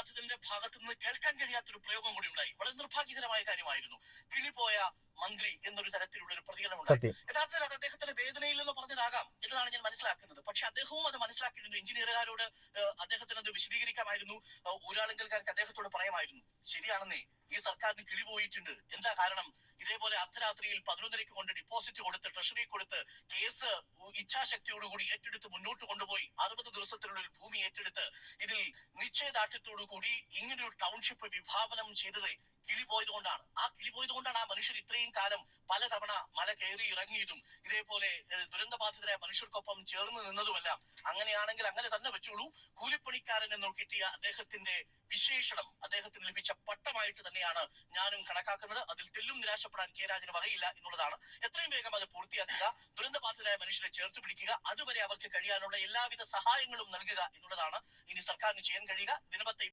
ബാധിതന്റെ ഭാഗത്തു നിന്ന് കേൾക്കാൻ കഴിയാത്തൊരു പ്രയോഗം കൂടി ഉണ്ടായി. വളരെ നിർഭാഗ്യകരമായ കാര്യമായിരുന്നു. കിളിപോയ മന്ത്രി എന്നൊരു തരത്തിലുള്ള ഒരു പ്രതികരണം ഉണ്ടായി. യഥാർത്ഥത്തിൽ അത് അദ്ദേഹത്തിന്റെ വേദനയിൽ നിന്ന് പറഞ്ഞതാകാം എന്നതാണ് ഞാൻ മനസ്സിലാക്കുന്നത്. പക്ഷെ അദ്ദേഹവും അത് മനസ്സിലാക്കിയിരുന്നു. എഞ്ചിനീയർകാരോട് അദ്ദേഹത്തിന് അത് വിശദീകരിക്കാമായിരുന്നു. ഊരാളുങ്കൽക്കാർക്ക് അദ്ദേഹത്തോട് പറയാമായിരുന്നു, ശരിയാണെന്നേ, ഈ സർക്കാരിന് കിളി പോയിട്ടുണ്ട്. എന്താ കാരണം? ഇതേപോലെ അർദ്ധരാത്രിയിൽ 11:30 കൊണ്ട് ഡിപ്പോസിറ്റ് കൊടുത്ത് ട്രഷറി കൊടുത്ത് കേസ് ഇച്ഛാശക്തിയോടുകൂടി ഏറ്റെടുത്ത് മുന്നോട്ട് കൊണ്ടുപോയി 60 ദിവസത്തിനുള്ളിൽ ഭൂമി ഏറ്റെടുത്ത് ഇതിൽ നിശ്ചയദാർഢ്യത്തോടു കൂടി ഇങ്ങനൊരു ടൗൺഷിപ്പ് വിഭാവനം ചെയ്തത് കിളി പോയതുകൊണ്ടാണ്. ആ കിളി പോയതുകൊണ്ടാണ് ആ മനുഷ്യർ ഇത്രയും കാലം പലതവണ മല കയറി ഇറങ്ങിയതും ഇതേപോലെ ദുരന്തബാധിതരായ മനുഷ്യർക്കൊപ്പം ചേർന്ന് നിന്നതുമെല്ലാം. അങ്ങനെയാണെങ്കിൽ അങ്ങനെ തന്നെ വെച്ചോളൂ. കൂലിപ്പണിക്കാരൻ എന്ന് കിട്ടിയ അദ്ദേഹത്തിന്റെ വിശേഷണം, അദ്ദേഹത്തിന് ലഭിച്ച പട്ടമായിട്ട് തന്നെയാണ് ഞാനും കണക്കാക്കുന്നത്. അതിൽ തെല്ലും നിരാശപ്പെടാൻ കെ രാജന് പറയില്ല എന്നുള്ളതാണ്. എത്രയും വേഗം അത് പൂർത്തിയാക്കുക, ദുരന്തബാധിതരായ മനുഷ്യരെ ചേർത്ത് പിടിക്കുക, അതുവരെ അവർക്ക് കഴിയാനുള്ള എല്ലാവിധ സഹായങ്ങളും നൽകുക എന്നുള്ളതാണ് ഇനി സർക്കാരിന് ചെയ്യാൻ കഴിയുക. ദിനപത്തെ